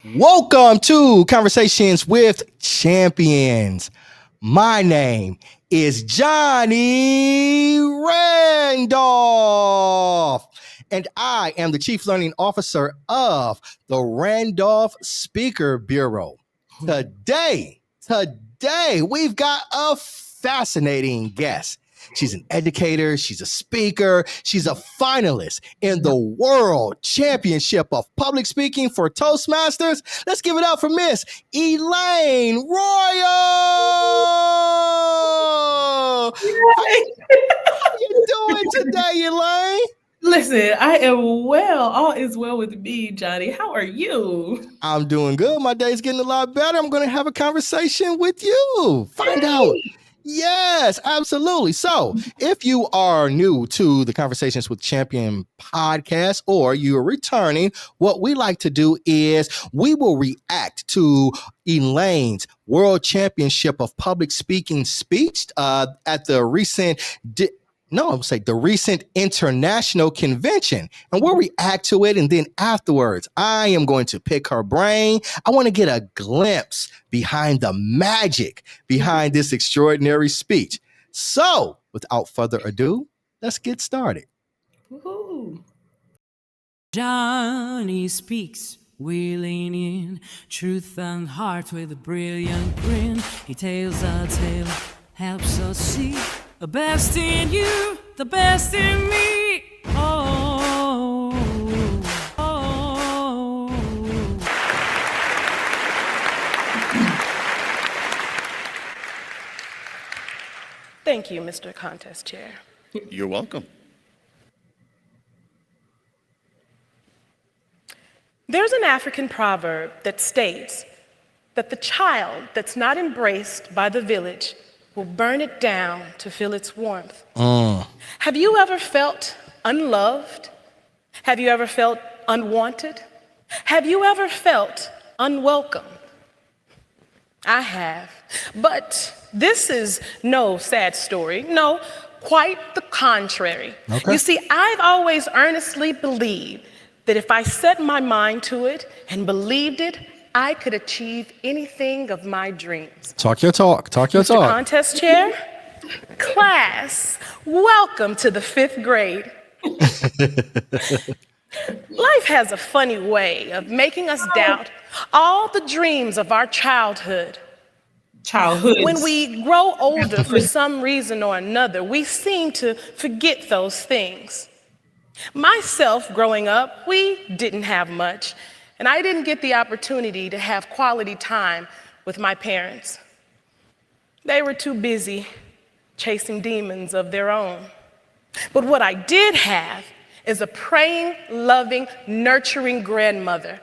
Welcome to Conversations with Champions. My name is Johnny Randolph, and I am the Chief Learning Officer of the Randolph Speaker Bureau. Today, we've got a fascinating guest. She's an educator, she's a speaker, she's a finalist in the World Championship of Public Speaking for Toastmasters. Let's give it up for Miss Elaine Royal. How you doing today, Elaine? Listen, I am well. All is well with me, Johnny. How are you? I'm doing good. My day's getting a lot better. I'm going to have a conversation with you. Find out. Yes, absolutely. So if you are new to the Conversations with Champion podcast or you're returning, what we like to do is we will react to Elaine's World Championship of Public Speaking speech at the recent the recent international convention, and we'll react to it. And then afterwards, I am going to pick her brain. I want to get a glimpse behind the magic behind this extraordinary speech. So without further ado, let's get started. Woo-hoo. Johnny speaks, wheeling in truth and heart with a brilliant grin. He tells a tale, helps us see the best in you, the best in me. Oh, oh. Thank you, Mr. Contest Chair. You're welcome. There's an African proverb that states that the child that's not embraced by the village will burn it down to feel its warmth. Have you ever felt unloved? Have you ever felt unwanted? Have you ever felt unwelcome? I have. But this is no sad story. No, quite the contrary. Okay. You see, I've always earnestly believed that if I set my mind to it and believed it, I could achieve anything of my dreams. Talk your talk. Mr. Contest Chair, class, welcome to the 5th grade. Life has a funny way of making us doubt all the dreams of our childhood. When we grow older for some reason or another, we seem to forget those things. Myself, growing up, we didn't have much, and I didn't get the opportunity to have quality time with my parents. They were too busy chasing demons of their own. But what I did have is a praying, loving, nurturing grandmother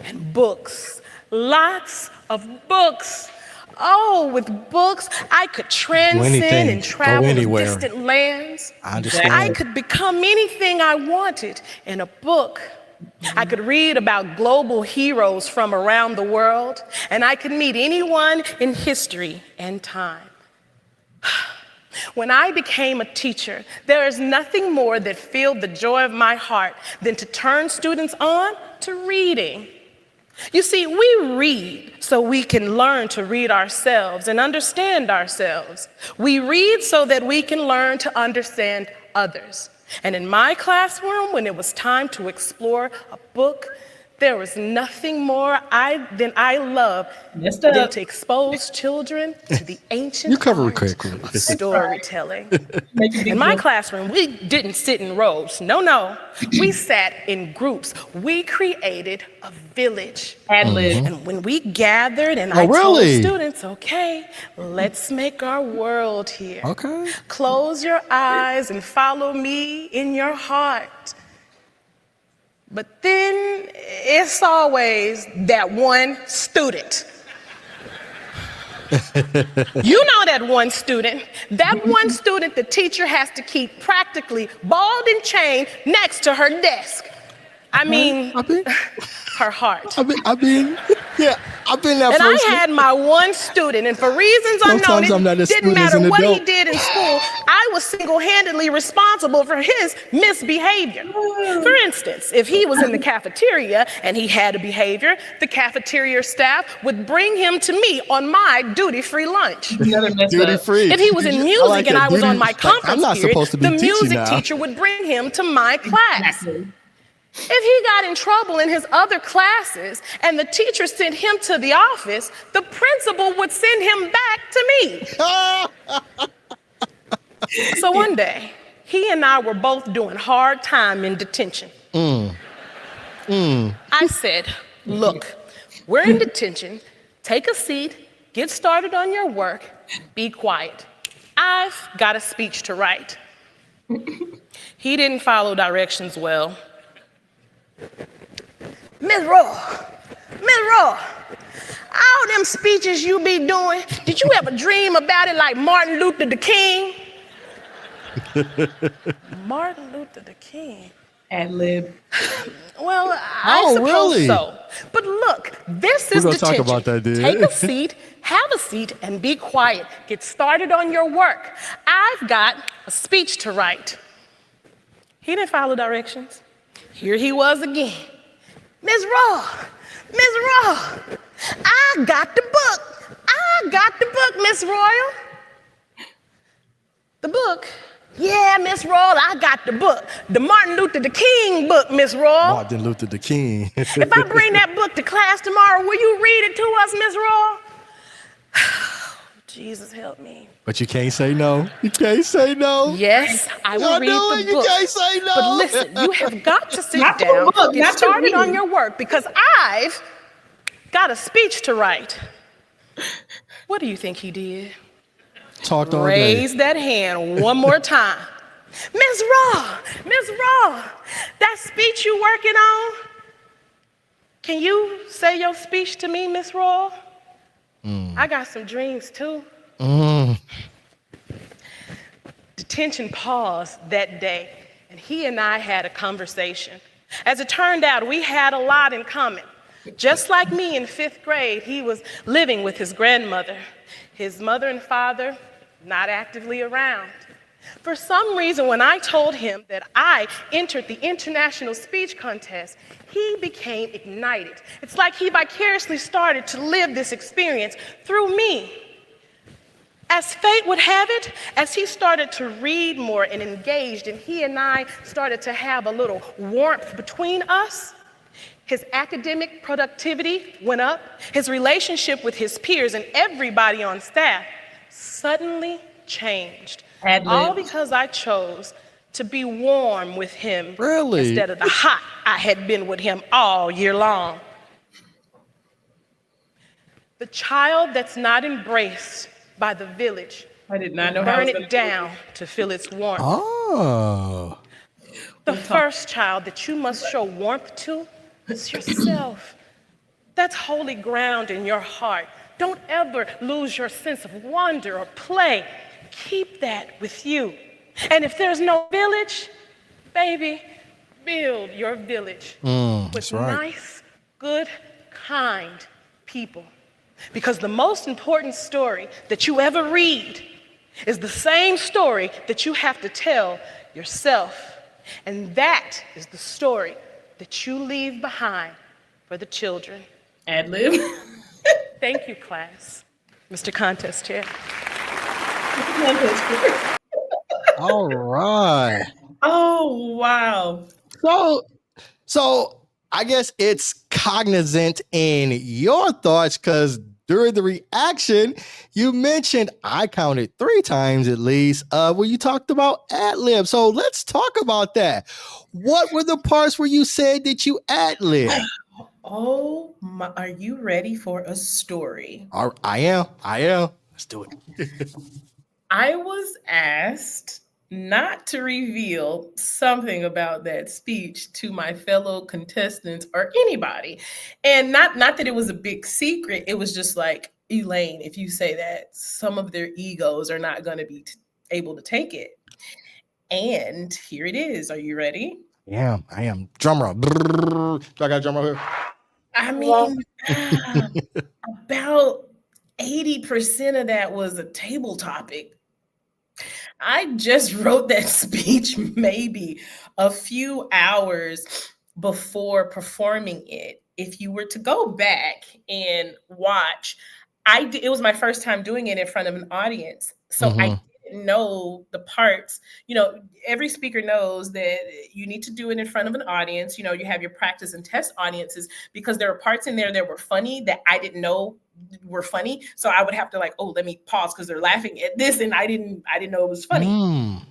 and books, lots of books. Oh, with books, I could transcend and travel to distant lands. I could become anything I wanted in a book. I could read about global heroes from around the world, and I could meet anyone in history and time. When I became a teacher, there is nothing more that filled the joy of my heart than to turn students on to reading. You see, we read so we can learn to read ourselves and understand ourselves. We read so that we can learn to understand others. And in my classroom, when it was time to explore a book, there was nothing more than I love than to expose children to the ancient art of storytelling. In my classroom, we didn't sit in rows. No. We sat in groups. We created a village. And when we gathered, and I told students, okay, let's make our world here. Okay. Close your eyes and follow me in your heart. But then it's always that one student. You know that one student the teacher has to keep practically balled and chained next to her desk. I mean, I've been, her heart. I've been, yeah, I've been that And I person. had my one student, and for reasons Sometimes I'm not unknown, a it didn't student as matter an what he adult. did in school, I was single-handedly responsible for his misbehavior. For instance, if he was in the cafeteria and he had a behavior, the cafeteria staff would bring him to me on my duty-free lunch. Duty free. If he was in music like and that. I was on my I'm conference not period, supposed to be the teaching music now. teacher would bring him to my class. If he got in trouble in his other classes and the teacher sent him to the office, the principal would send him back to me. So one day, he and I were both doing hard time in detention. I said, look, we're in detention. Take a seat, get started on your work, be quiet. I've got a speech to write. He didn't follow directions well. Miss Royal, all them speeches you be doing, did you ever dream about it like Martin Luther the King? Martin Luther the King. Ad lib. Well, I suppose really? so. But look, this is We're gonna detention. talk about that, dude. Take a seat, have a seat, and be quiet. Get started on your work. I've got a speech to write. He didn't follow directions. Here he was again. Miss Royal, I got the book, Miss Royal. The book? Yeah, Miss Royal, I got the book. The Martin Luther the King book, Miss Royal. Martin Luther the King. If I bring that book to class tomorrow, will you read it to us, Miss Royal? Jesus help me. But you can't say no. You can't say no. Yes, I will read the book. You can't say no. But listen, you have got to sit Not the down, book, get not to started on read. your work, because I've got a speech to write. What do you think he did? Talked all day. Raise that hand one more time. Miss Raw, that speech you working on, can you say your speech to me, Miss Raw? I got some dreams too. Detention paused that day, and he and I had a conversation. As it turned out, we had a lot in common. Just like me in 5th grade, he was living with his grandmother. His mother and father not actively around. For some reason, when I told him that I entered the international speech contest, he became ignited. It's like he vicariously started to live this experience through me. As fate would have it, as he started to read more and engaged, and he and I started to have a little warmth between us, his academic productivity went up, his relationship with his peers and everybody on staff suddenly changed. All because I chose to be warm with him instead of the hot I had been with him all year long. The child that's not embraced by the village, I did not know how burn it down to feel its warmth. Oh. The first child that you must show warmth to is yourself. That's holy ground in your heart. Don't ever lose your sense of wonder or play. Keep that with you. And if there's no village, baby, build your village with nice, good, kind people. Because the most important story that you ever read is the same story that you have to tell yourself. And that is the story that you leave behind for the children. Ad lib. Thank you, class. Mr. Contest Chair. All right. Oh, wow. So I guess it's cognizant in your thoughts, because during the reaction, you mentioned, I counted 3 times at least, where you talked about ad-lib. So let's talk about that. What were the parts where you said that you ad-lib? Oh, my, are you ready for a story? I am. Let's do it. I was asked not to reveal something about that speech to my fellow contestants or anybody. And not that it was a big secret. It was just like, Elaine, if you say that, some of their egos are not going to be able to take it. And here it is. Are you ready? I am. Drum roll. Do I got a drum roll here? I mean, about 80% of that was a table topic. I just wrote that speech maybe a few hours before performing it. If you were to go back and watch, it was my first time doing it in front of an audience. So I didn't know the parts. Every speaker knows that you need to do it in front of an audience. You have your practice and test audiences, because there were parts in there that were funny that I didn't know were funny. So I would have to let me pause because they're laughing at this and I didn't know it was funny.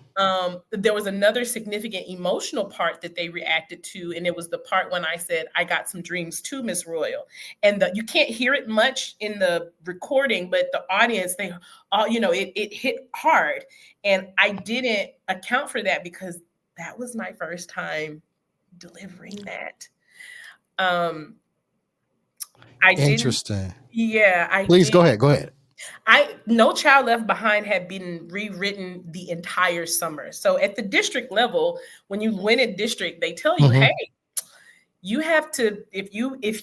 There was another significant emotional part that they reacted to, and it was the part when I said, "I got some dreams too, Miss Royal." And you can't hear it much in the recording, but the audience, they all, it hit hard. And I didn't account for that because that was my first time delivering that. Interesting. Please go ahead. No Child Left Behind had been rewritten the entire summer. So at the district level, when you win a district, they tell you, hey, you have to, if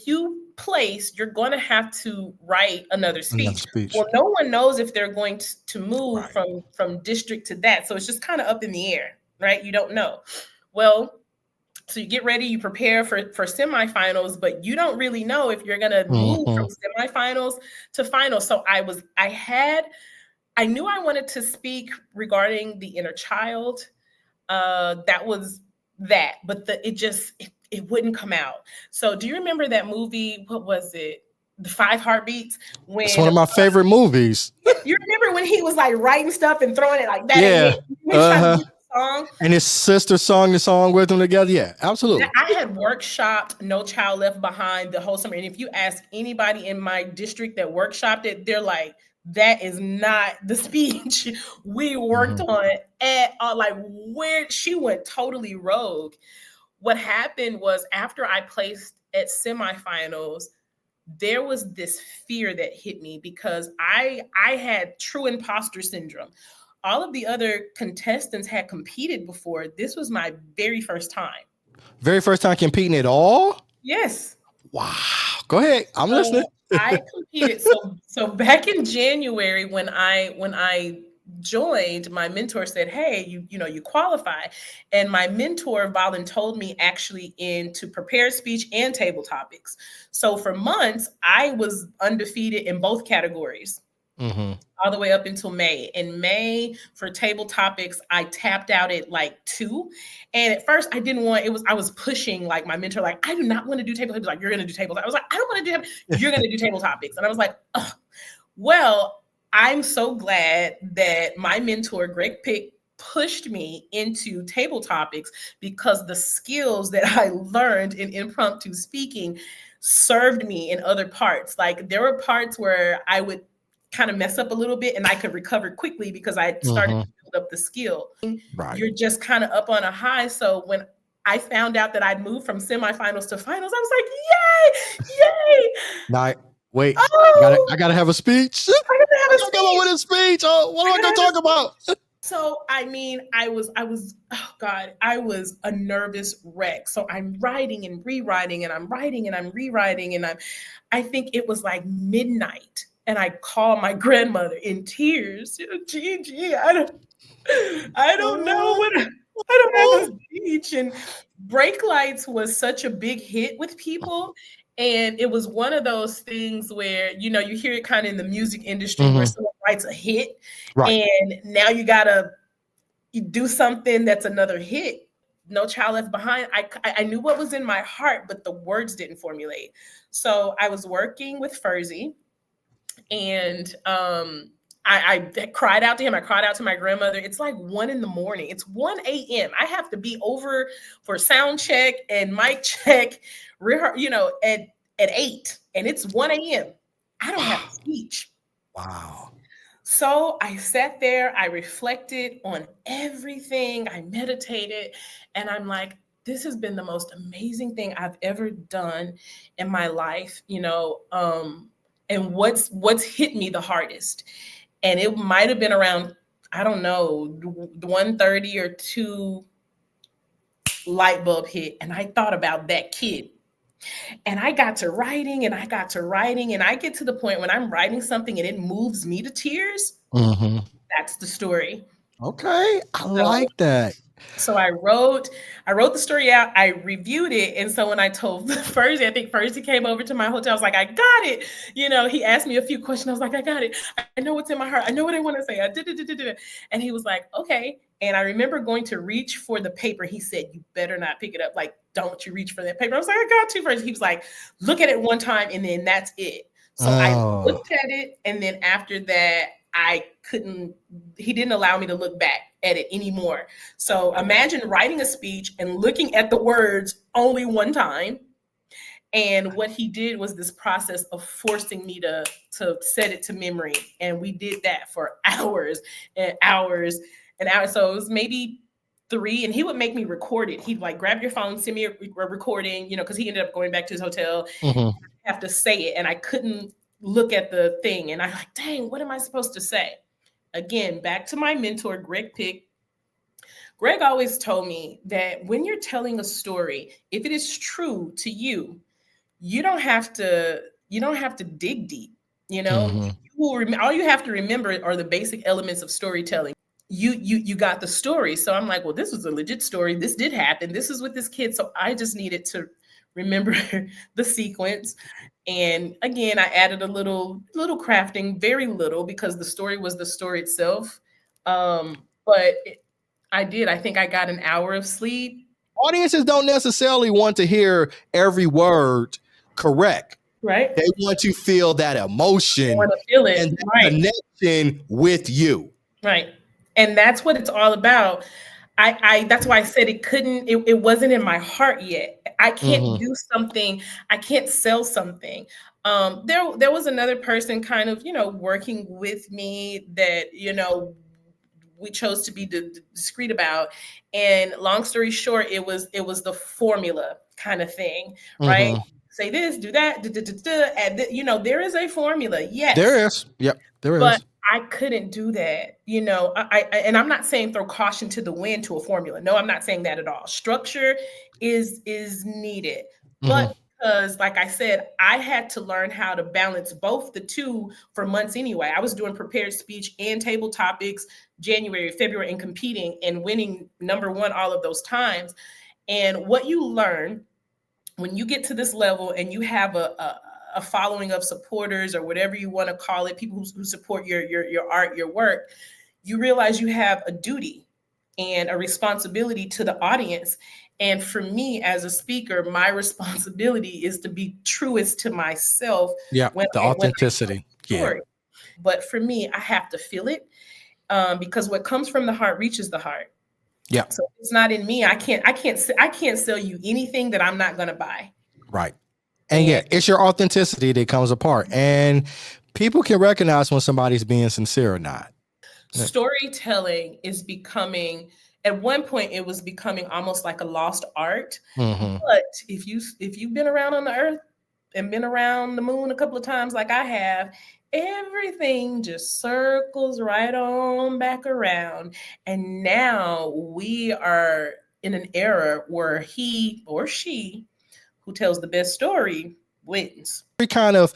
you place, you're going to have to write another speech. Well, no one knows if they're going to move from district to that. So it's just kind of up in the air, right? You don't know. Well, so you get ready, you prepare for semifinals, but you don't really know if you're going to move from semifinals to finals. So I knew I wanted to speak regarding the inner child. That was that, but it wouldn't come out. So do you remember that movie? What was it? The 5 Heartbeats? It's one of my favorite movies. You remember when he was writing stuff and throwing it like that? Yeah. Song. And his sister sang the song with him together. Yeah, absolutely. I had workshopped No Child Left Behind the whole summer. And if you ask anybody in my district that workshopped it, they're like, that is not the speech we worked on at all. Where she went totally rogue. What happened was, after I placed at semifinals, there was this fear that hit me because I had true imposter syndrome. All of the other contestants had competed before. This was my very first time. Very first time competing at all? Yes. Wow. Go ahead. I'm listening. I competed. So back in January, when I joined, my mentor said, "Hey, you qualify." And my mentor, Valen, told me actually to prepare speech and table topics. So for months, I was undefeated in both categories. All the way up until May. In May, for table topics, I tapped out at 2. And at first I didn't want, I was pushing my mentor, I do not want to do table topics. You're going to do table topics. I was like, I don't want to do, you're going to do table topics. And I was like, oh, well, I'm so glad that my mentor, Greg Pick, pushed me into table topics, because the skills that I learned in impromptu speaking served me in other parts. There were parts where I would kind of mess up a little bit and I could recover quickly because I started to build up the skill. Right. You're just kind of up on a high. So when I found out that I'd moved from semifinals to finals, I was like, yay! Now, wait, I gotta have a speech. I gotta have a speech. Come on with a speech. Oh, what am I gonna talk about? So, I was a nervous wreck. So I'm writing and rewriting, and I'm writing and I'm rewriting, and I think it was midnight. And I called my grandmother in tears. Gigi, I don't know what I don't have a speech. And Brake Lights was such a big hit with people. And it was one of those things where, you hear it kind of in the music industry where someone writes a hit, and now you do something that's another hit. No Child Left Behind. I knew what was in my heart, but the words didn't formulate. So I was working with Furzy. And I cried out to him. I cried out to my grandmother. It's 1 a.m. It's 1 a.m. I have to be over for sound check and mic check, at 8. And it's 1 a.m. I don't have a speech. Wow. So I sat there. I reflected on everything. I meditated. And I'm like, this has been the most amazing thing I've ever done in my life, and what's hit me the hardest. And it might have been around, I don't know, 1:30 or 2 light bulb hit. And I thought about that kid. And I got to writing and I got to writing. And I get to the point when I'm writing something and it moves me to tears. That's the story. Okay. I like that. So I wrote the story out. I reviewed it. And so when I told Fergie, I think Fergie came over to my hotel. I was like, I got it. You know, he asked me a few questions. I was like, I got it. I know what's in my heart. I know what I want to say. I did it. And he was like, okay. And I remember going to reach for the paper. He said, you better not pick it up. Like, don't you reach for that paper. I was like, I got to first. He was like, look at it one time and then that's it. So I looked at it. And then after that, he didn't allow me to look back at it anymore. So imagine writing a speech and looking at the words only one time. And what he did was this process of forcing me to set it to memory. And we did that for hours and hours and hours. So it was maybe 3, and he would make me record it. He'd like, grab your phone, send me a recording, you know, because he ended up going back to his hotel. I have to say it. And I couldn't look at the thing. And I'm like, dang, what am I supposed to say? Again, back to my mentor, Greg Pick. Greg always told me that when you're telling a story, if it is true to you, you don't have to dig deep. You know, all you have to remember are the basic elements of storytelling. You got the story. So I'm like, well, this was a legit story. This did happen. This is with this kid. So I just needed to remember the sequence. And again, I added a little crafting, very little, because the story was the story itself. But I think I got an hour of sleep. Audiences don't necessarily want to hear every word correct. Right. They want to feel that emotion. They want to feel it. And that connection with you. Right. And that's what it's all about. That's why I said it wasn't in my heart yet. I can't do something. I can't sell something. There was another person kind of, you know, working with me that, you know, we chose to be discreet about. And long story short, it was the formula kind of thing, right? Say this, do that, and you know, there is a formula. Yes, there is. Yep, there is. But I couldn't do that, you know. And I'm not saying throw caution to the wind to a formula. No, I'm not saying that at all. Structure is needed, but because, like I said, I had to learn how to balance both the two for months anyway. I was doing prepared speech and table topics, January, February, and competing and winning #1 all of those times. And what you learn when you get to this level and you have a following of supporters or whatever you want to call it, people who support your art, your work, you realize you have a duty and a responsibility to the audience. And for me as a speaker, my responsibility is to be truest to myself. Yeah, the authenticity. Yeah. But for me, I have to feel it because what comes from the heart reaches the heart. Yeah. So if it's not in me, I can't sell you anything that I'm not going to buy. Right. And yeah, it's your authenticity that comes apart. And people can recognize when somebody's being sincere or not. Storytelling is becoming, at one point, it was becoming almost like a lost art. But if you've been around on the earth and been around the moon a couple of times like I have, everything just circles right on back around. And now we are in an era where he or she who tells the best story wins. Every kind of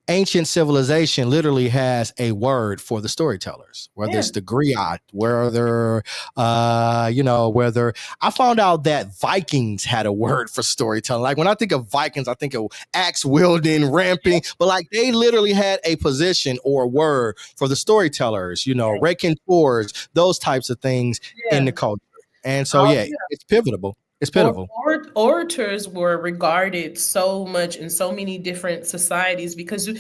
ancient civilization literally has a word for the storytellers, whether it's the griot, whether I found out that Vikings had a word for storytelling. Like when I think of Vikings, I think of axe wielding, ramping, but like they literally had a position or a word for the storytellers, you know, raconteurs, those types of things in the culture. And so, it's pivotal. It's pivotal. Orators were regarded so much in so many different societies because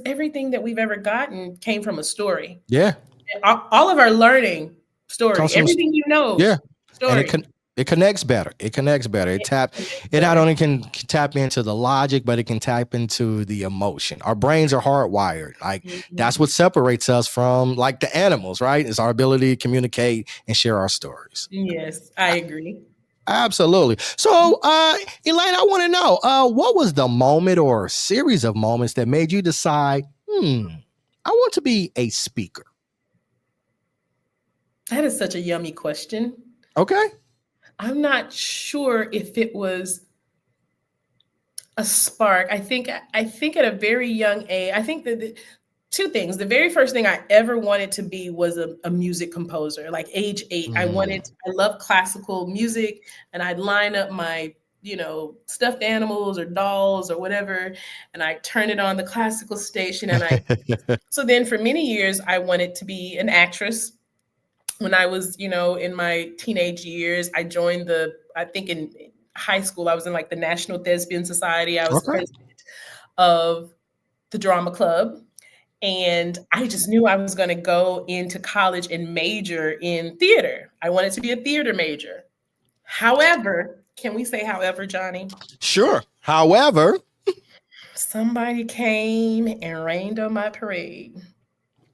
everything that we've ever gotten came from a story. Yeah. All of our learning story, everything you know. Yeah. Story. And it connects better. It not only can tap into the logic, but it can tap into the emotion. Our brains are hardwired. Like that's what separates us from like the animals, right? It's our ability to communicate and share our stories. Yes, I agree. Absolutely. So, Elaine, I want to know, what was the moment or series of moments that made you decide, I want to be a speaker? That is such a yummy question. Okay. I'm not sure if it was a spark. I think at a very young age, I think that two things. The very first thing I ever wanted to be was a music composer. Like age 8, I love classical music, and I'd line up my, stuffed animals or dolls or whatever, and I turn it on the classical station. And so then for many years, I wanted to be an actress. When I was, in my teenage years, I joined I think in high school, I was in like the National Thespian Society. I was president of the drama club. And I just knew I was going to go into college and major in theater. I wanted to be a theater major. However, can we say however, Johnny? Sure. However, somebody came and rained on my parade.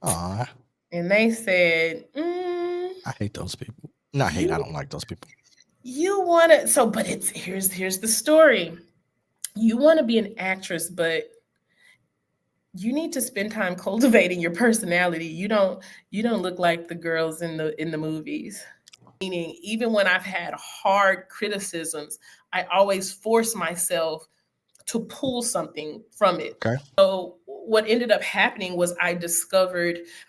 Aww. And they said, I hate those people. Not hate, I don't like those people. You want to, but here's the story. You want to be an actress, but you need to spend time cultivating your personality. You don't look like the girls in the movies. Meaning, even when I've had hard criticisms, I always force myself to pull something from it. Okay. So what ended up happening was I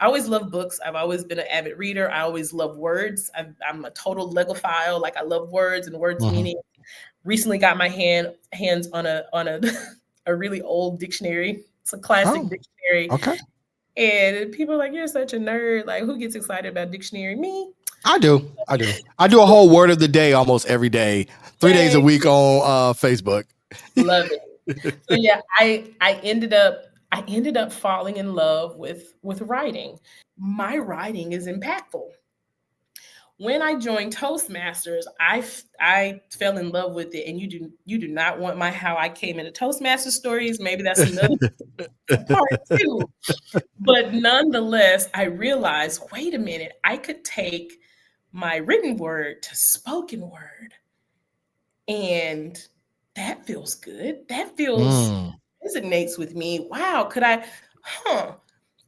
always loved books. I've always been an avid reader. I always love words. I'm a total legophile. Like, I love words and words meaning. Recently got my hands on a a really old dictionary. It's a classic dictionary. Okay. And people are like, you're such a nerd. Like, who gets excited about dictionary? Me. I do a whole word of the day almost every day, 3 days a week on Facebook. Love it. So yeah, I ended up falling in love with writing. My writing is impactful. When I joined Toastmasters, I fell in love with it. And you do not want my how I came into Toastmasters stories. Maybe that's another part too. But nonetheless, I realized, wait a minute, I could take my written word to spoken word. And that feels good. That resonates with me. Wow, could I?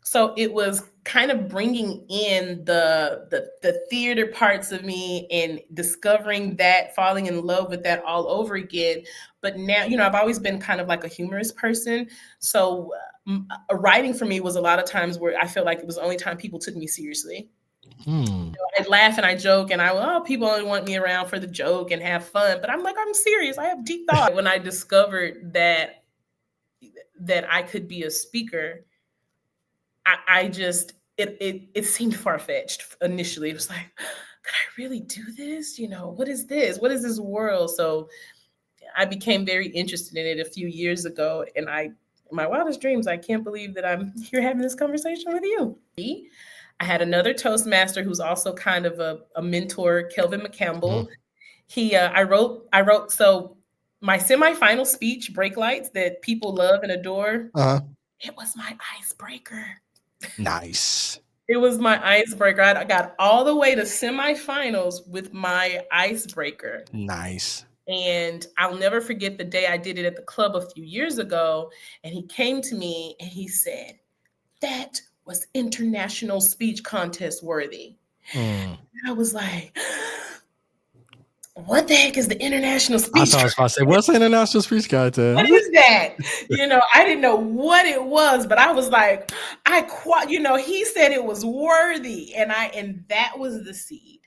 So it was kind of bringing in the theater parts of me and discovering that, falling in love with that all over again. But now, I've always been kind of like a humorous person. So writing for me was a lot of times where I felt like it was the only time people took me seriously. I'd laugh and I joke and people only want me around for the joke and have fun. But I'm like, I'm serious. I have deep thought. When I discovered that I could be a speaker, it seemed far-fetched initially. It was like, could I really do this? What is this? What is this world? So I became very interested in it a few years ago. And my wildest dreams, I can't believe that I'm here having this conversation with you. I had another Toastmaster who's also kind of a mentor, Kelvin McCampbell. I wrote, so my semifinal speech, Break Lights, that people love and adore, it was my icebreaker. Nice. It was my icebreaker. I got all the way to semifinals with my icebreaker. Nice. And I'll never forget the day I did it at the club a few years ago. And he came to me and he said, that was international speech contest worthy. And I was like, what the heck is the international speech? I was about to say, what's the international speech contest? What is that? I didn't know what it was, but I was like, he said it was worthy. And that was the seed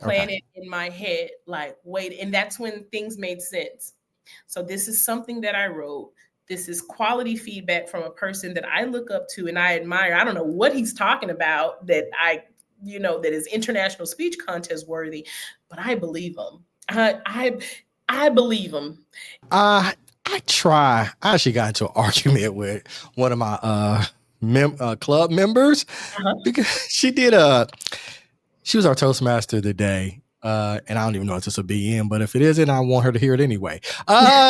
planted in my head. Like, wait, and that's when things made sense. So this is something that I wrote. This is quality feedback from a person that I look up to and I admire. I don't know what he's talking about that that is international speech contest worthy, but I believe him. I believe him. I actually got into an argument with one of my club members because she was our Toastmaster today. And I don't even know if this will be in, but if it isn't, I want her to hear it anyway.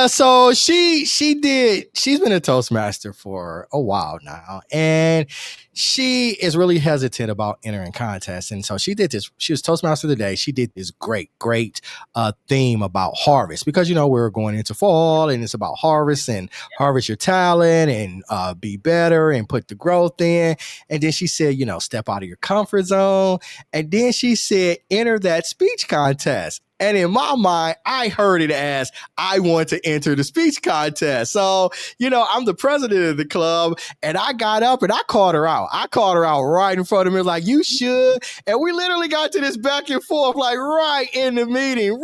So she's been a Toastmaster for a while now, and she is really hesitant about entering contests. And so she was Toastmaster today. She did this great theme about harvest, because we're going into fall and it's about harvest and harvest your talent and be better and put the growth in. And then she said, step out of your comfort zone. And then she said, enter that speech speech contest. And in my mind, I heard it as I want to enter the speech contest. So, I'm the president of the club, and I got up and I called her out. I called her out right in front of me, like, you should. And we literally got to this back and forth, like right in the meeting.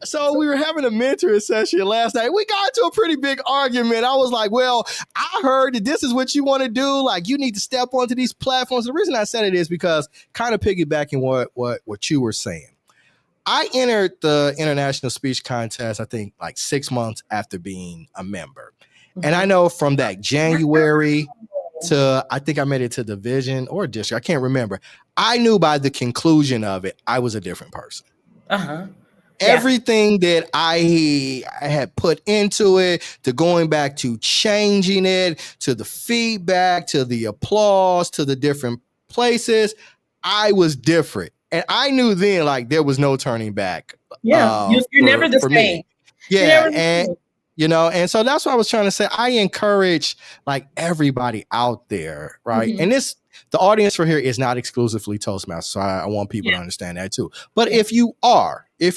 So we were having a mentoring session last night. We got into a pretty big argument. I was like, well, I heard that this is what you want to do. Like, you need to step onto these platforms. The reason I said it is because kind of piggybacking what you were saying. I entered the International Speech Contest, I think, like 6 months after being a member. Mm-hmm. And I know from that January to, I think I made it to division or district. I can't remember. I knew by the conclusion of it, I was a different person. Uh-huh. Everything that I had put into it, to going back to changing it, to the feedback, to the applause, to the different places, I was different. And I knew then, like, there was no turning back. Yeah, you're never the same. Yeah, and so that's what I was trying to say. I encourage, like, everybody out there, right? Mm-hmm. And the audience for here is not exclusively Toastmasters, so I want people to understand that too. But if you are, you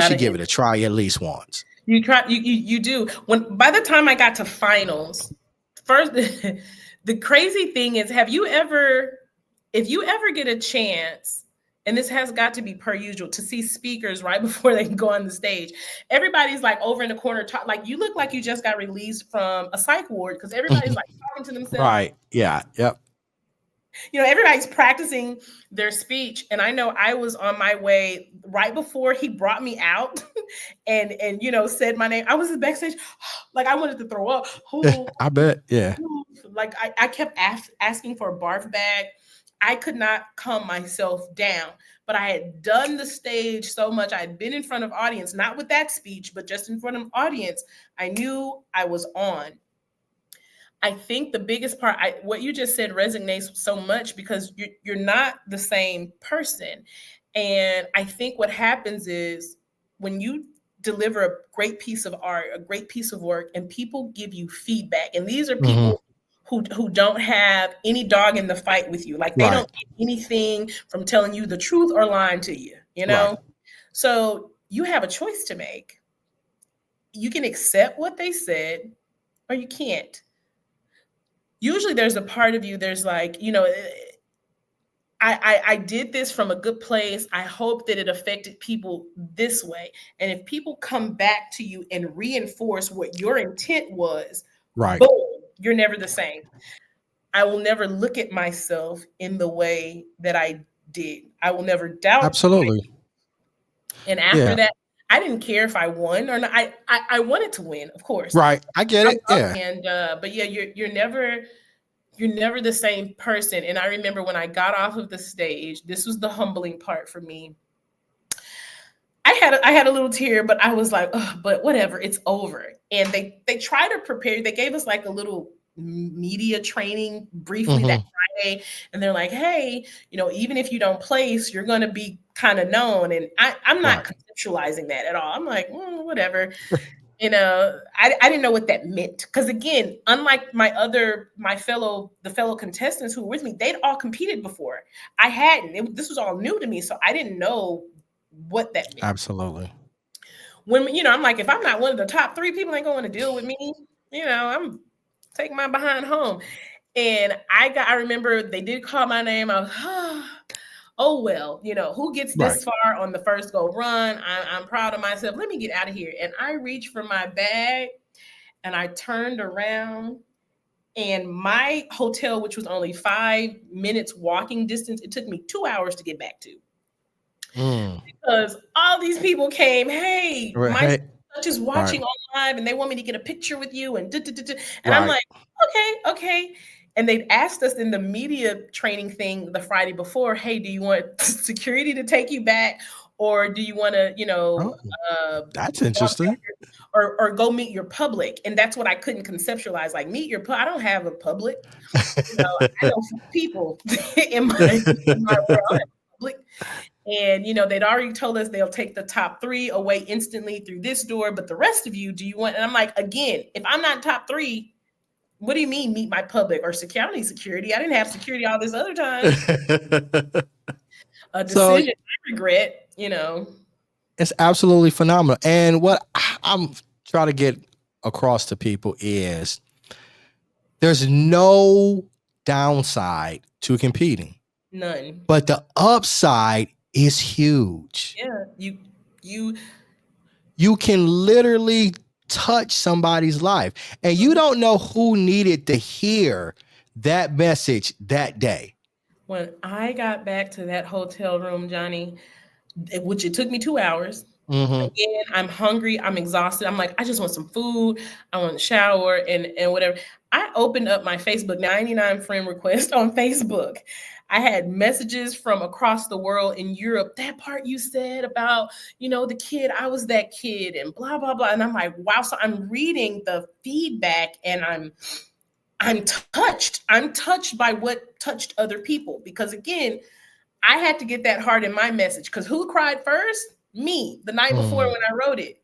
should give it a try at least once. You do. By the time I got to finals, first, the crazy thing is, if you ever get a chance, and this has got to be per usual, to see speakers right before they go on the stage, everybody's like over in the corner, like you look like you just got released from a psych ward, because everybody's like talking to themselves. Right. Yeah. Yep. Everybody's practicing their speech. And I know I was on my way right before he brought me out and said my name. I was backstage, like I wanted to throw up. I bet. Yeah. Like I kept asking for a barf bag. I could not calm myself down, but I had done the stage so much. I had been in front of audience, not with that speech, but just in front of audience. I knew I was on. I think the biggest part, what you just said resonates so much, because you're not the same person. And I think what happens is when you deliver a great piece of art, a great piece of work, and people give you feedback, and these are people who don't have any dog in the fight with you. Like they don't get anything from telling you the truth or lying to you, Right. So you have a choice to make. You can accept what they said, or you can't. Usually there's a part of you, there's like, I did this from a good place. I hope that it affected people this way. And if people come back to you and reinforce what your intent was, right, boom, you're never the same. I will never look at myself in the way that I did. I will never doubt. Absolutely. And after that, I didn't care if I won or not. I wanted to win, of course. Right. I get it. Yeah. And but yeah, you're never the same person. And I remember when I got off of the stage, this was the humbling part for me. I had a little tear, but I was like, oh, but whatever, it's over. And they tried to prepare. They gave us like a little media training briefly that Friday. And they're like, hey, even if you don't place, you're going to be kind of known. And I'm not conceptualizing that at all. I'm like, whatever. I didn't know what that meant. Because again, unlike the fellow contestants who were with me, they'd all competed before. I hadn't. This was all new to me. So I didn't know what that meant. Absolutely. When, I'm like, if I'm not one of the top 3, people ain't going to deal with me. I'm taking my behind home. And I remember they did call my name. I was, oh, well, who gets this far on the first go run? I'm proud of myself. Let me get out of here. And I reached for my bag and I turned around, and my hotel, which was only 5 minutes walking distance, it took me 2 hours to get back to. Because all these people came, hey, my just watching on live, and they want me to get a picture with you, and and I'm like, okay. And they'd asked us in the media training thing the Friday before, hey, do you want security to take you back, or do you want to, that's interesting, or go meet your public? And that's what I couldn't conceptualize. Like, meet your I don't have a public. I know people in my world. Public. And, they'd already told us they'll take the top 3 away instantly through this door. But the rest of you, do you want? And I'm like, again, if I'm not top 3, what do you mean meet my public or security? I didn't have security all this other time. a decision I regret, It's absolutely phenomenal. And what I'm trying to get across to people is there's no downside to competing. None. But the upside is huge. Yeah, you can literally touch somebody's life, and you don't know who needed to hear that message that day. When I got back to that hotel room, Johnny, which it took me 2 hours. Again, I'm hungry, I'm exhausted. I'm like, I just want some food. I want to shower and whatever. I opened up my Facebook, 99 friend request on Facebook. I had messages from across the world in Europe. That part you said about, the kid, I was that kid and blah, blah, blah. And I'm like, wow. So I'm reading the feedback and I'm touched. I'm touched by what touched other people. Because again, I had to get that heart in my message. Because who cried first? Me, the night before when I wrote it,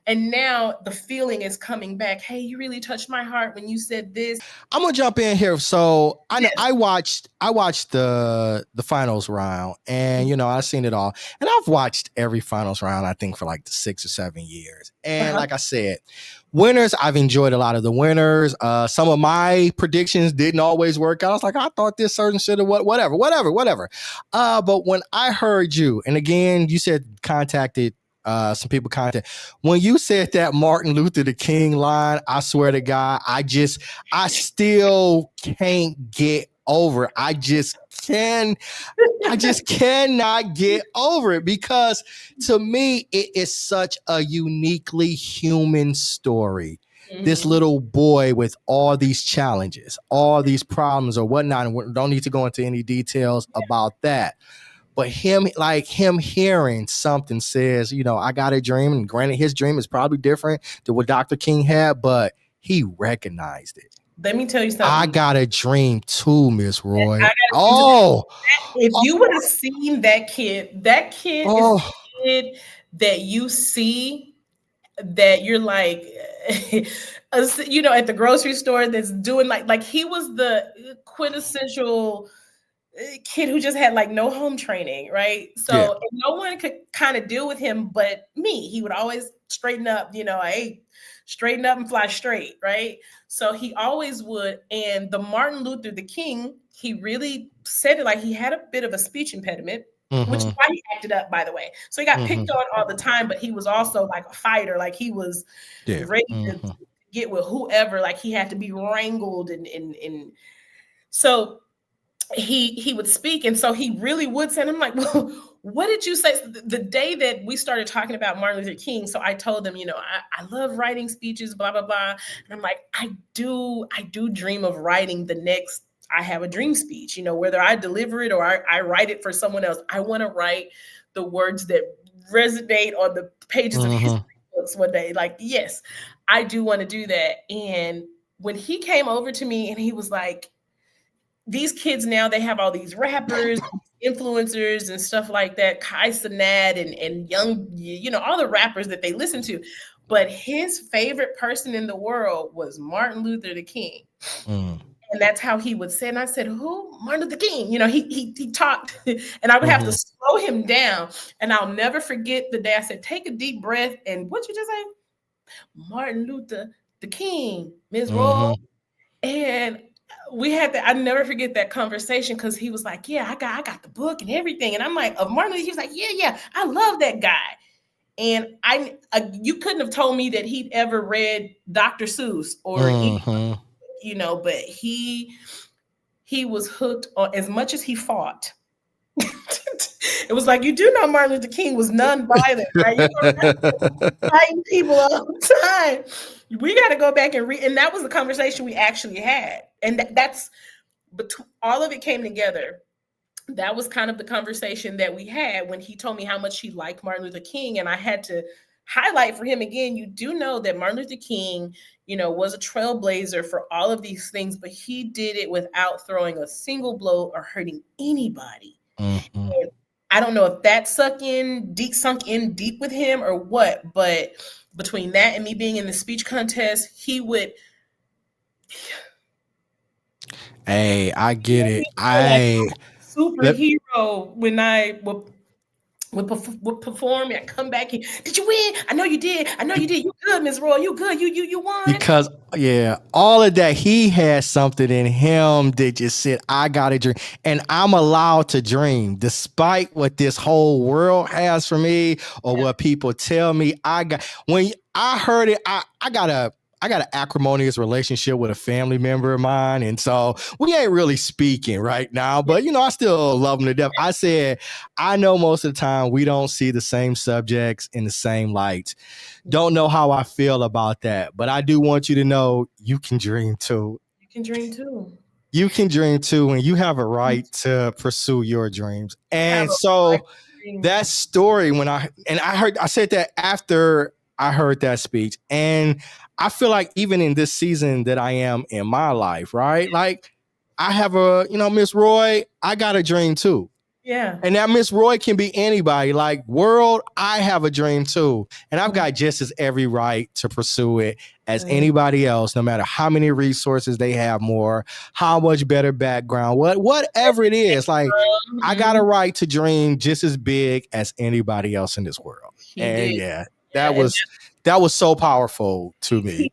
and now the feeling is coming back. Hey, you really touched my heart when you said this. I'm gonna jump in here. So I know I watched the finals round, and I've seen it all, and I've watched every finals round I think for like 6 or 7 years. And like I said, winners, I've enjoyed a lot of the winners. Some of my predictions didn't always work out. I was like, I thought this certain should have whatever. But when I heard you, and again, you said contacted some people when you said that Martin Luther the King line, I swear to God, I still can't get over it. I just cannot get over it, because to me, it is such a uniquely human story. This little boy with all these challenges, all these problems or whatnot, and we don't need to go into any details about that. But him hearing something says, I got a dream, and granted, his dream is probably different than what Dr. King had, but he recognized it. Let me tell you something. I got a dream too, Miss Roy. If you would have seen that kid is the kid that you see that you're like, at the grocery store that's doing like he was the quintessential kid who just had like no home training, right? So no one could kind of deal with him but me. He would always straighten up, hey, straighten up and fly straight, right? So he always would. And the Martin Luther the King, he really said it like he had a bit of a speech impediment, which is why he acted up, by the way. So he got picked on all the time, but he was also like a fighter. Like he was ready to get with whoever. Like he had to be wrangled and so he would speak. And so he really would say, and I'm like, well, what did you say? The day that we started talking about Martin Luther King, so I told them, I love writing speeches, blah, blah, blah. And I'm like, I do dream of writing the next I Have a Dream speech, whether I deliver it or I write it for someone else. I want to write the words that resonate on the pages of history books one day. Like, yes, I do want to do that. And when he came over to me and he was like, these kids now, they have all these rappers, influencers and stuff like that, Kai Cenat and young, all the rappers that they listen to. But his favorite person in the world was Martin Luther the King. And that's how he would say, and I said, who? Martin Luther King. He talked, and I would have to slow him down. And I'll never forget the day I said, take a deep breath. And what you just say? Martin Luther the King, Ms. Royal. And we had that. I never forget that conversation, because he was like, yeah, I got the book and everything. And I'm like, of Martin Luther, he was like, yeah, I love that guy. And you couldn't have told me that he'd ever read Dr. Seuss or but he was hooked on, as much as he fought. It was like, you do know Martin Luther King was nonviolent, right? Fighting people all the time. We got to go back and read. And that was the conversation we actually had. And that's, all of it came together. That was kind of the conversation that we had when he told me how much he liked Martin Luther King. And I had to highlight for him again, you do know that Martin Luther King, was a trailblazer for all of these things, but he did it without throwing a single blow or hurting anybody. And I don't know if that sunk in deep with him or what, but between that and me being in the speech contest, he would. Hey, I get it. superhero when I would perform and come back and did you win? I know you did. I know you did. You good, Miss Royal. You good. You won. Because all of that, he has something in him that just said, I got a dream. And I'm allowed to dream despite what this whole world has for me or what people tell me. When I heard it, I got an acrimonious relationship with a family member of mine. And so we ain't really speaking right now, but I still love him to death. I said, I know most of the time we don't see the same subjects in the same light. Don't know how I feel about that, but I do want you to know you can dream too. You can dream too. You can dream too, and you have a right to pursue your dreams. And so that story, I said that after I heard that speech, and I feel like even in this season that I am in my life, right? Like I have Miss Roy, I got a dream too. Yeah. And that Miss Roy can be anybody. Like, world, I have a dream too. And I've got just as every right to pursue it as anybody else, no matter how many resources they have more, how much better background, whatever it is. Like, I got a right to dream just as big as anybody else in this world. That was so powerful to me.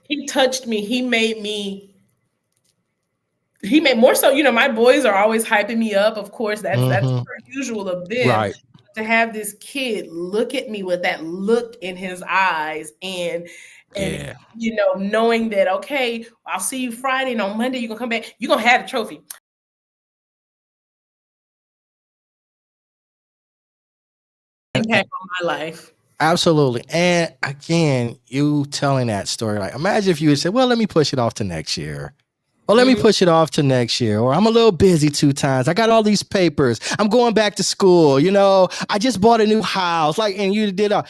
He touched me. He made more so, my boys are always hyping me up. Of course, that's per usual of them. Right. To have this kid look at me with that look in his eyes and knowing that, okay, I'll see you Friday and on Monday you're gonna come back, you're gonna have the trophy. Impact on my life. Absolutely. And again, you telling that story, like imagine if you had said, well, let me push it off to next year. Well, let me push it off to next year. Or I'm a little busy 2 times. I got all these papers. I'm going back to school. I just bought a new house. And you did and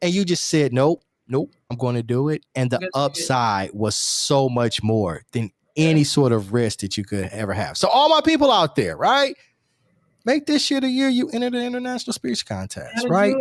you just said, nope, I'm going to do it. And the upside was so much more than any sort of risk that you could ever have. So all my people out there, right? Make this year the year you enter the international speech contest, right?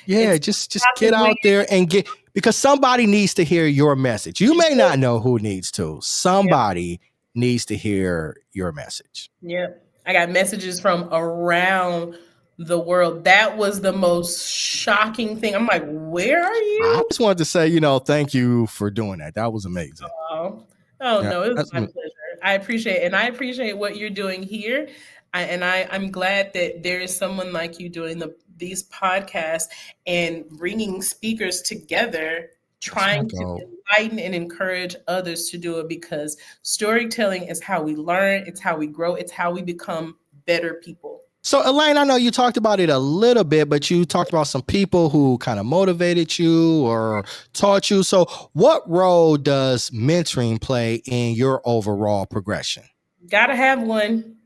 Yeah, just get out there and because somebody needs to hear your message. You may not know who needs to. Somebody needs to hear your message. Yeah. I got messages from around the world. That was the most shocking thing. I'm like, where are you? I just wanted to say, thank you for doing that. That was amazing. No, it was my pleasure. I appreciate what you're doing here. I'm glad that there is someone like you doing these podcasts and bringing speakers together, trying to enlighten and encourage others to do it, because storytelling is how we learn, it's how we grow, it's how we become better people. So Elaine, I know you talked about it a little bit, but you talked about some people who kind of motivated you or taught you. So what role does mentoring play in your overall progression? Gotta have one.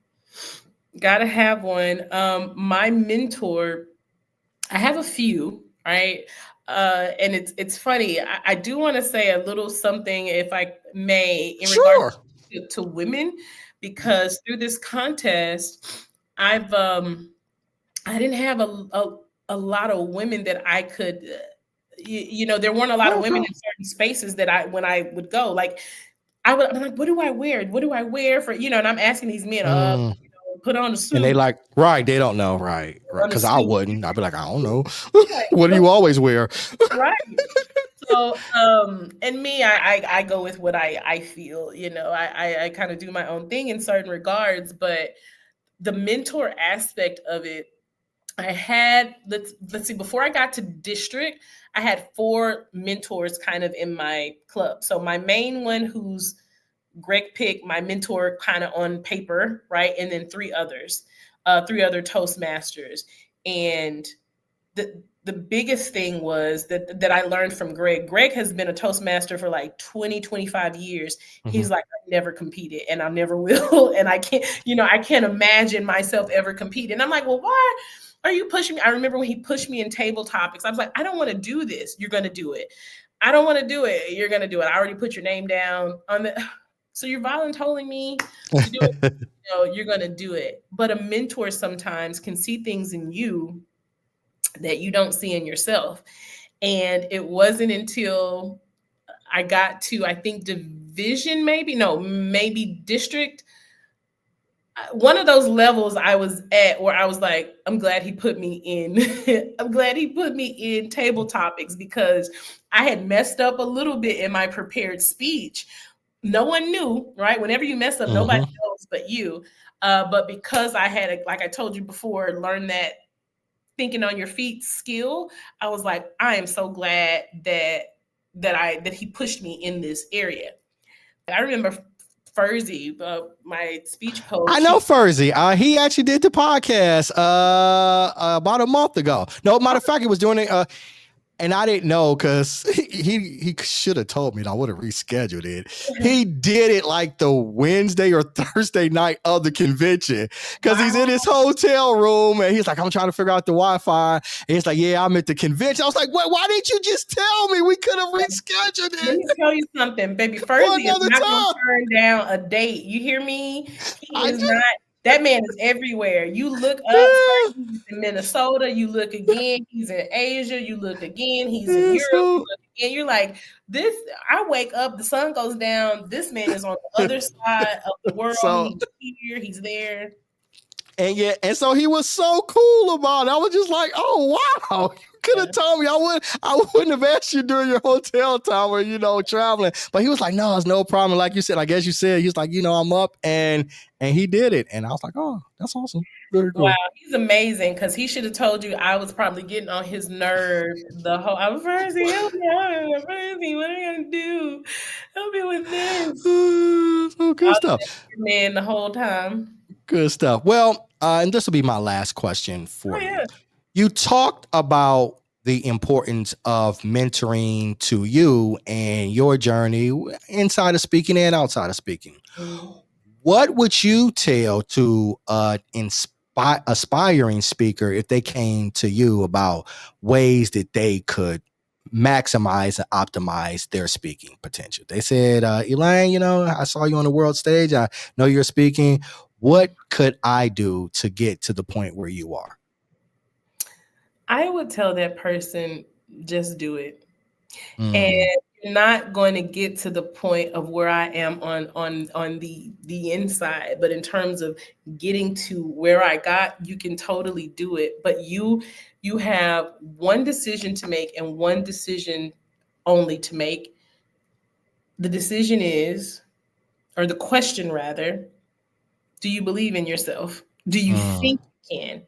My mentor, I have a few, right? And it's funny. I do want to say a little something, if I may, in regards to women, because through this contest, I didn't have a lot of women that I could, there weren't a lot of women in certain spaces that when I would go, like I'm like, what do I wear? What do I wear for, and I'm asking these men, put on a suit. And they they don't know, right. Because I wouldn't. I'd be like, I don't know. What do you always wear? Right. So, and me, I go with what I feel, I kind of do my own thing in certain regards, but the mentor aspect of it, I had, let's see, before I got to district, I had 4 mentors kind of in my club. So my main one, who's Greg Pick, my mentor kind of on paper, right? And then 3 others, 3 other Toastmasters. And the biggest thing was that I learned from Greg. Greg has been a Toastmaster for like 20, 25 years. He's like, I've never competed and I never will. And I can't imagine myself ever competing. And I'm like, well, why are you pushing me? I remember when he pushed me in table topics, I was like, I don't want to do this. You're going to do it. I don't want to do it. You're going to do it. I already put your name down on the... So you're volunteering me to do it. You're going to do it. But a mentor sometimes can see things in you that you don't see in yourself. And it wasn't until I got to, I think, division, maybe district. one of those levels I was at where I was like, I'm glad he put me in. I'm glad he put me in table topics, because I had messed up a little bit in my prepared speech. No one knew, right? Whenever you mess up, nobody knows but you. But because I had, like I told you before, learned that thinking on your feet skill, I was like, I am so glad that he pushed me in this area. I remember Furzy, my speech coach. I know Furzy. He actually did the podcast about a month ago. No, matter of fact, he was doing it. And I didn't know, because he should have told me, and I would have rescheduled it. He did it like the Wednesday or Thursday night of the convention, because he's in his hotel room and he's like, I'm trying to figure out the Wi-Fi. And he's like, yeah, I'm at the convention. I was like, why didn't you just tell me? We could have rescheduled it. Let me tell you something, baby. Furzy is not going to turn down a date. You hear me? He is not. That man is everywhere. You look up, he's in Minnesota. You look again, he's in Asia. You look again, he's in Europe. You look again, you're like, this. I wake up, the sun goes down. This man is on the other side of the world. He's here, he's there. And so he was so cool about it. I was just like, oh wow, you could have told me. I wouldn't have asked you during your hotel time or traveling. But he was like, no, it's no problem. Like you said, I guess you said, he's like, I'm up, and he did it. And I was like, oh, that's awesome. Very cool. Wow, he's amazing, because he should have told you I was probably getting on his nerves the whole. I'm Furzy, help me, Furzy, what are you gonna do? Help me with this. Oh, good stuff, man. The whole time. Good stuff. Well, and this will be my last question for you. Yeah. You talked about the importance of mentoring to you and your journey inside of speaking and outside of speaking. What would you tell to aspiring speaker if they came to you about ways that they could maximize and optimize their speaking potential? They said, Elaine, I saw you on the world stage. I know you're speaking. What could I do to get to the point where you are? I would tell that person, just do it. And you're not going to get to the point of where I am on the inside, but in terms of getting to where I got, you can totally do it. But you have one decision to make, and one decision only to make. The decision is, or the question rather, do you believe in yourself? Do you think you can?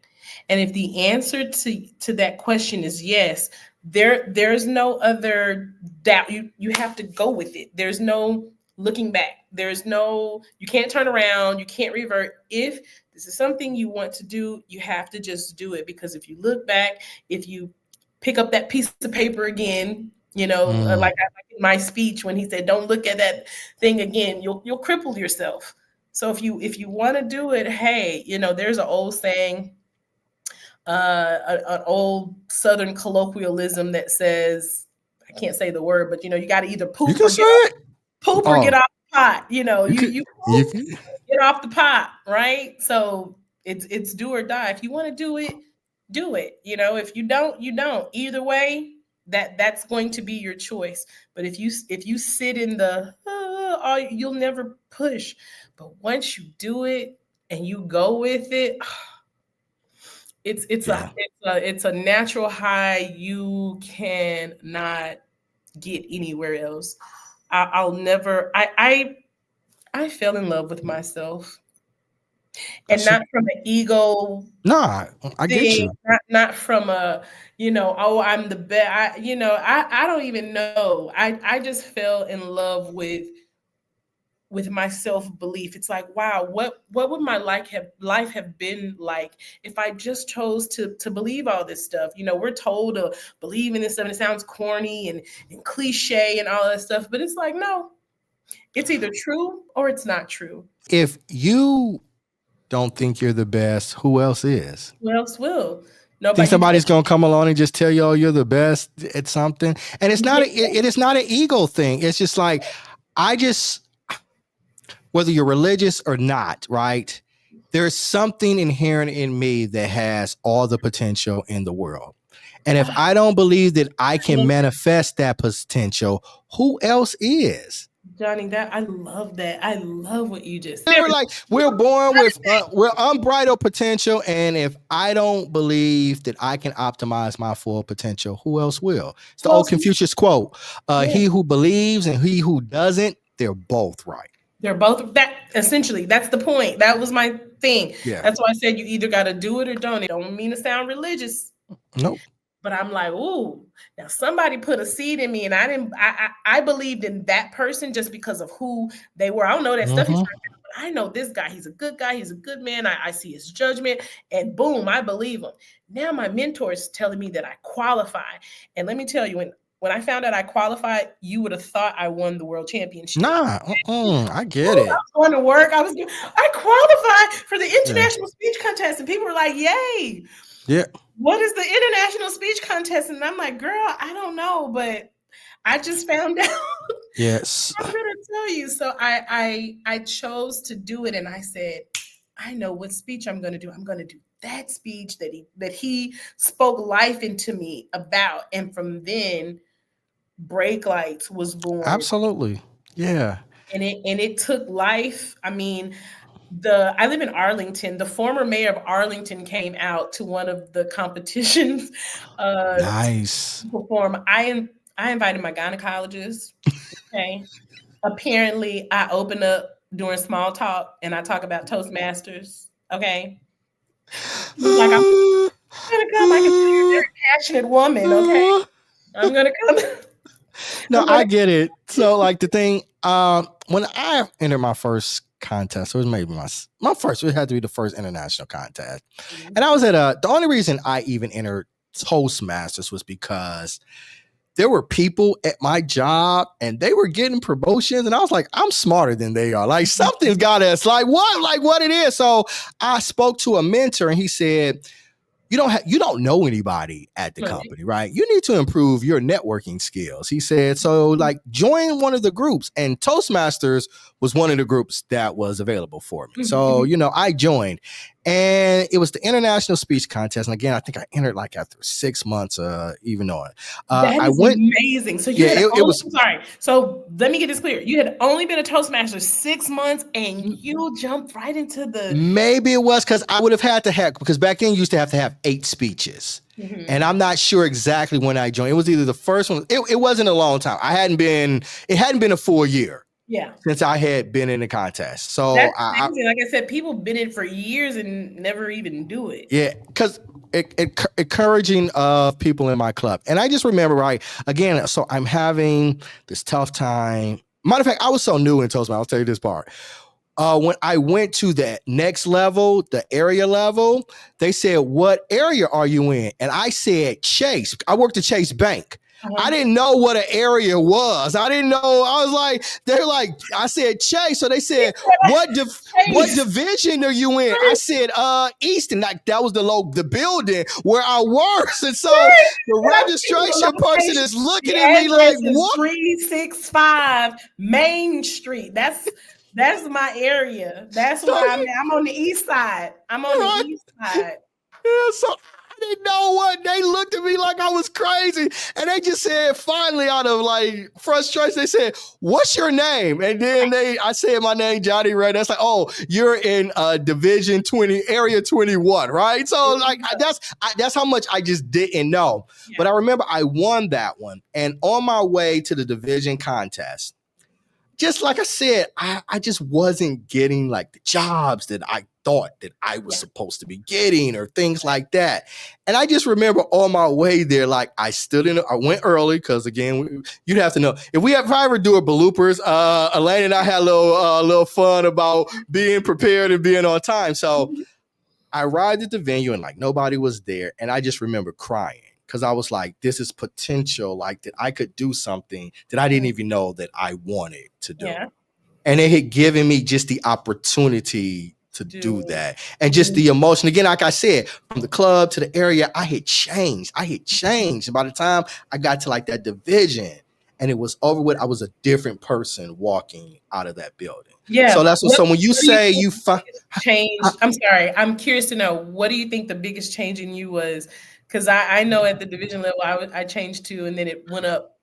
And if the answer to that question is yes, there's no other doubt. You have to go with it. There's no looking back. You can't turn around. You can't revert. If this is something you want to do, you have to just do it. Because if you look back, if you pick up that piece of paper again, like in my speech when he said, don't look at that thing again, you'll cripple yourself. So if you want to do it, hey, there's an old saying, an old Southern colloquialism that says, I can't say the word, but you got to either poop or get off the pot. You get off the pot, right? So it's do or die. If you want to do it, do it. If you don't, you don't. Either way, that's going to be your choice. But if you sit in the you'll never push. But once you do it and you go with it, it's a natural high you cannot get anywhere else. I'll never. I fell in love with myself, and not from an ego. Nah, I get you. Not from a I'm the best. I don't even know. I just fell in love with my self-belief. It's like, wow, what would my life have been like if I just chose to believe all this stuff? We're told to believe in this stuff, and it sounds corny and cliche and all that stuff, but it's like, no, it's either true or it's not true. If you don't think you're the best, who else is? Who else will? Nobody. Think somebody's gonna come along and just tell you, oh, you're the best at something. And it's not it is not an ego thing. It's just like, whether you're religious or not, right? There's something inherent in me that has all the potential in the world. And if I don't believe that I can manifest that potential, who else is? Johnny, that I love that. I love what you just said. They were like, we're born with we're unbridled potential, and if I don't believe that I can optimize my full potential, who else will? It's the old Confucius quote: "He who believes and he who doesn't, they're both right." They're both that. Essentially, that's the point. That was my thing. Yeah. That's why I said you either got to do it or don't. It don't mean to sound religious. Nope. But I'm like, ooh, now somebody put a seed in me, and I believed in that person just because of who they were. I don't know that stuff he's talking about, but I know this guy. He's a good guy. He's a good man. I see his judgment, and boom, I believe him. Now my mentor is telling me that I qualify, and let me tell you, when I found out I qualified, you would have thought I won the world championship. Nah, I get it. I was going to work. I qualified for the international speech contest, and people were like, "Yay!" Yeah. What is the international speech contest? And I'm like, girl, I don't know, but I just found out. Yes. I'm gonna tell you. So I chose to do it, and I said, I know what speech I'm gonna do. I'm gonna do that speech that he spoke life into me about. And from then, Break Lights was born. Absolutely. Yeah. And it took life. I mean, I live in Arlington. The former mayor of Arlington came out to one of the competitions. Nice. To perform. I invited my gynecologist. Okay. Apparently, I open up during small talk and I talk about Toastmasters. Okay. Like, I'm gonna come. I can tell you're a very passionate woman. Okay. I'm gonna come. No, I get it. So, like, the thing, when I entered my first contest, it was maybe my first, it had to be the first international contest. And I was at the only reason I even entered Toastmasters was because there were people at my job and they were getting promotions, and I was like, I'm smarter than they are. Like, something's got us. Like what it is. So I spoke to a mentor, and he said, you don't know anybody at the company, right? You need to improve your networking skills. He said, so like join one of the groups, and Toastmasters was one of the groups that was available for me. So, I joined, and it was the international speech contest. And again, I think I entered like after 6 months, even on. That is amazing. So sorry. So let me get this clear. You had only been a Toastmaster 6 months, and you jumped right into the. Maybe it was because I would have had to because back then you used to have 8 speeches. And I'm not sure exactly when I joined. It was either the first one. It wasn't a long time. It hadn't been a full year. Yeah. Since I had been in the contest. So that's amazing. Like I said, people been in for years and never even do it. Yeah, because encouraging of people in my club. And I just remember, right, again, so I'm having this tough time. Matter of fact, I was so new in Toastmasters. I'll tell you this part. When I went to the next level, the area level, they said, what area are you in? And I said, Chase. I worked at Chase Bank. I didn't know what an area was. I didn't know. I was like, they're like, I said Chase. So they said, what division are you in? I said, Easton. Like, that was the building where I worked. And so the registration person is looking at me like, what? 365 Main Street. That's my area. That's where I'm at. I'm on the east side. The east side. Yeah, so I didn't know what. They looked at me like I was crazy. And they just said, finally, out of like frustration, they said, what's your name? And then I said my name, Johnny Randolph. That's like, oh, you're in Division 20, Area 21, right? So like that's how much I just didn't know. Yeah. But I remember I won that one. And on my way to the division contest, just like I said, I just wasn't getting like the jobs that I thought that I was supposed to be getting or things like that. And I just remember on my way there, like I went early because again, you'd have to know if I ever do a bloopers, Elaine and I had a little fun about being prepared and being on time. So I arrived at the venue and like nobody was there. And I just remember crying. Because I was like, this is potential, like that I could do something that I didn't even know that I wanted to do. Yeah. And it had given me just the opportunity to do that. And just the emotion. Again, like I said, from the club to the area, I had changed. And by the time I got to like that division and it was over with, I was a different person walking out of that building. Yeah. So that's so when you say you change, I'm sorry, I'm curious to know, what do you think the biggest change in you was? Because I know at the division level, I changed too, and then it went up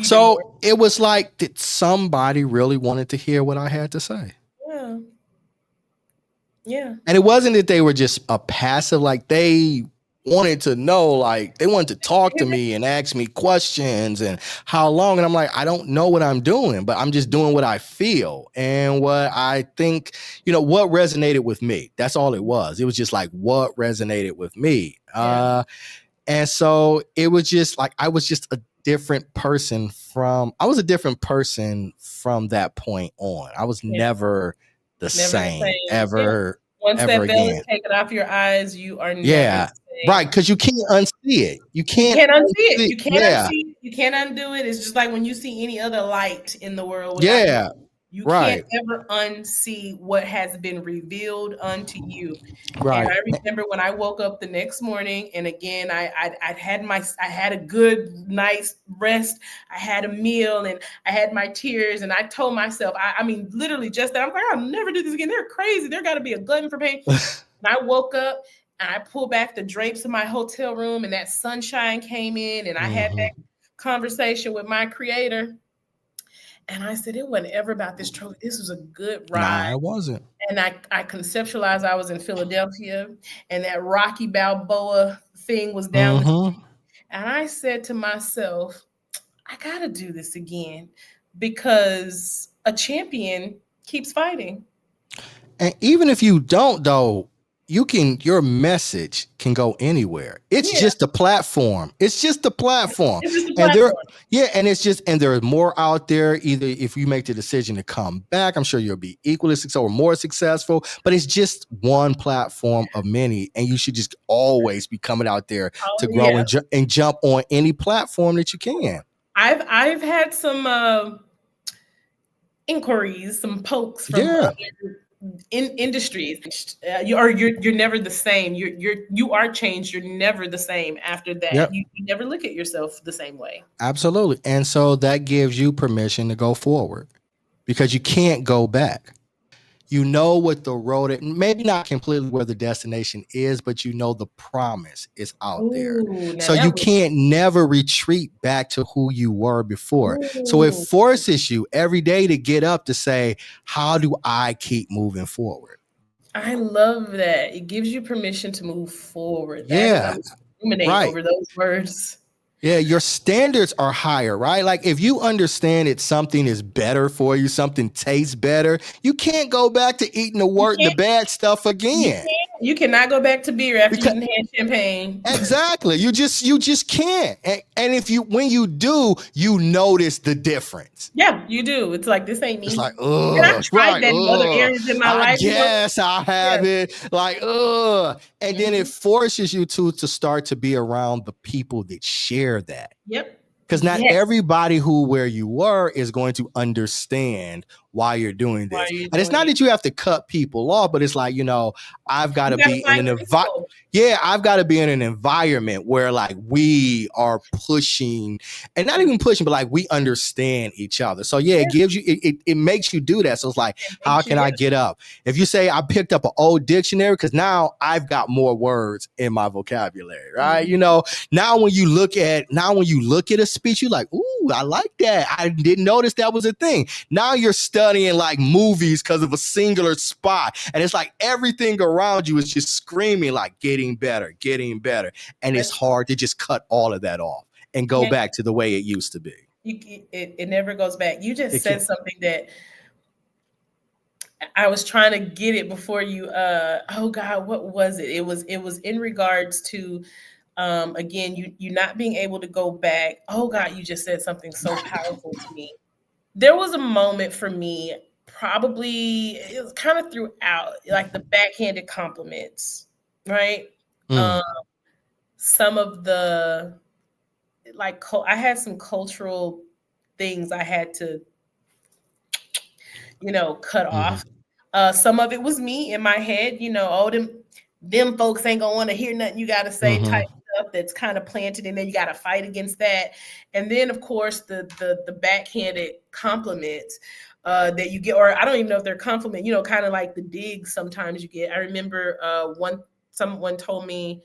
So it was like, did somebody really wanted to hear what I had to say? Yeah. Yeah. And it wasn't that they were just a passive, like they wanted to know, like they wanted to talk to me and ask me questions and how long. And I'm like, I don't know what I'm doing, but I'm just doing what I feel and what I think, what resonated with me. That's all it was. It was just like what resonated with me. Yeah. And so it was just like I was just a different person from that point on. I was never the same ever. Once Ever that veil is again. taken off your eyes, you are never Yeah. the same. Right, because you can't unsee it. You can't unsee it. You can't yeah. unsee it. You can't undo it. It's just like when you see any other light in the world. Yeah. You right. can't ever unsee what has been revealed unto you. Right. And I remember when I woke up the next morning, and again, I had a good night's rest. I had a meal, and I had my tears, and I told myself, I mean, literally just that, I'm like, I'll never do this again. They're crazy. There got to be a glutton for pain. And I woke up, and I pulled back the drapes of my hotel room, and that sunshine came in, and I had that conversation with my creator. And I said, it wasn't ever about this trophy. This was a good ride. Nah, it wasn't. And I conceptualized I was in Philadelphia, and that Rocky Balboa thing was down the street. And I said to myself, I got to do this again, because a champion keeps fighting. And even if you don't, though, your message can go anywhere. It's just a platform. It's just a platform. It's just a platform. And there's more out there. Either if you make the decision to come back, I'm sure you'll be equally successful or more successful, but it's just one platform of many. And you should just always be coming out there to grow and jump on any platform that you can. I've had some inquiries, some pokes from other in industries. You're never the same. You are changed. You're never the same after that. You never look at yourself the same way. Absolutely. And so that gives you permission to go forward, because you can't go back. You know what the road, maybe not completely where the destination is, but you know the promise is out there. So you can't never retreat back to who you were before. So it forces you every day to get up to say, how do I keep moving forward? I love that. It gives you permission to move forward. Yeah. Ruminate over those words. Yeah, your standards are higher, right? Like if you understand that something is better for you, something tastes better, you can't go back to eating the bad stuff again. You cannot go back to beer after you've had champagne. Exactly. You just can't. And when you do, you notice the difference. Yeah, you do. It's like, this ain't me. It's like, and I've tried that in other areas in my life. Yes, I have it. Like, and then it forces you to start to be around the people that share that. Yep. Because not everybody where you were is going to understand why you're doing this. And it's not that you have to cut people off, but it's like, I've got to be in an environment. Yeah, I've got to be in an environment where like we are pushing, and not even pushing, but like we understand each other. So it gives you, it makes you do that. So it's like, how can I get up? If you say I picked up an old dictionary, because now I've got more words in my vocabulary, right? Now when you look at a speech, you're like, ooh, I like that. I didn't notice that was a thing. Now you're studying like movies because of a singular spot. And it's like everything around you is just screaming like getting better. And it's hard to just cut all of that off and go back to the way it used to be. It never goes back. You just said something that I was trying to get it before you. Oh God, what was it? It was in regards to again, you not being able to go back. Oh God, you just said something so powerful to me. There was a moment for me, probably it was kind of throughout, like the backhanded compliments, right? Some of the I had some cultural things I had to, cut off. Some of it was me in my head, them folks ain't gonna want to hear nothing you gotta say type stuff that's kind of planted in there. You gotta fight against that. And then of course the backhanded compliments that you get, or I don't even know if they're compliment, kind of like the digs sometimes you get. I remember someone told me,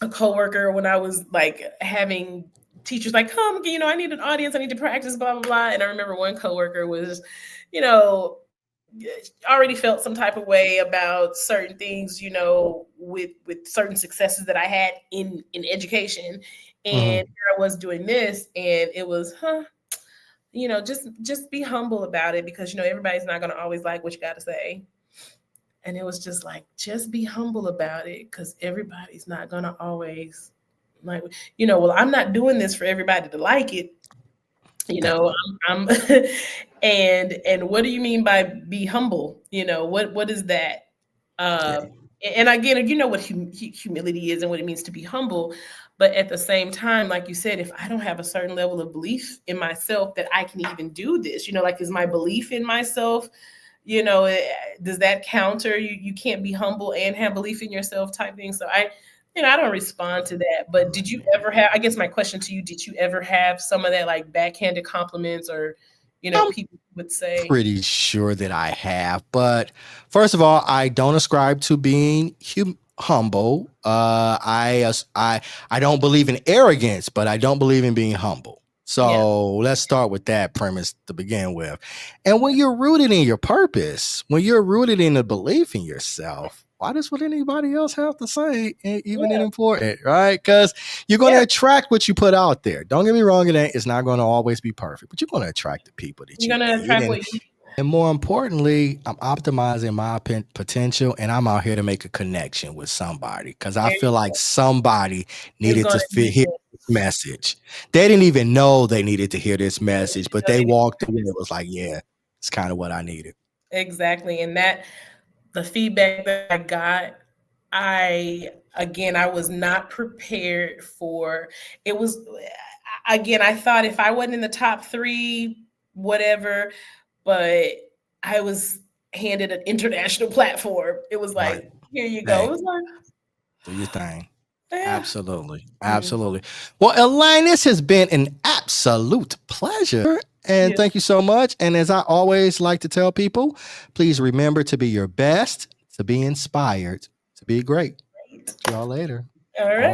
a coworker, when I was like having teachers like, come, I need an audience. I need to practice, blah, blah, blah. And I remember one coworker was, already felt some type of way about certain things, with certain successes that I had in education. And here I was doing this, and it was, just be humble about it, because, everybody's not going to always like what you got to say. And it was just like, just be humble about it, because everybody's not going to always like, well, I'm not doing this for everybody to like it. I'm and what do you mean by be humble? What is that? And again, what humility is and what it means to be humble. But at the same time, like you said, if I don't have a certain level of belief in myself that I can even do this, like, is my belief in myself, does that counter? You can't be humble and have belief in yourself type thing. So I don't respond to that. But did you ever have, I guess my question to you, did you ever have some of that like backhanded compliments, or, people would say? Pretty sure that I have. But first of all, I don't ascribe to being humble. I don't believe in arrogance, but I don't believe in being humble. So let's start with that premise to begin with. And when you're rooted in your purpose, when you're rooted in the belief in yourself, why does what anybody else have to say even important, right? Because you're going to attract what you put out there. Don't get me wrong, it's not going to always be perfect, but you're going to attract the people that you're going to attract what you. And more importantly, I'm optimizing my potential, and I'm out here to make a connection with somebody, because I feel like somebody needed to hear this message. They didn't even know they needed to hear this message, but they walked away. It was like, yeah, it's kind of what I needed. Exactly. And the feedback that I got, I was not prepared for. It was, again, I thought if I wasn't in the top 3, whatever, but I was handed an international platform. It was like, here you go. It was like, do your thing. Absolutely. Absolutely. Well, Elaine, this has been an absolute pleasure. And thank you so much. And as I always like to tell people, please remember to be your best, to be inspired, to be great. See y'all later. All right.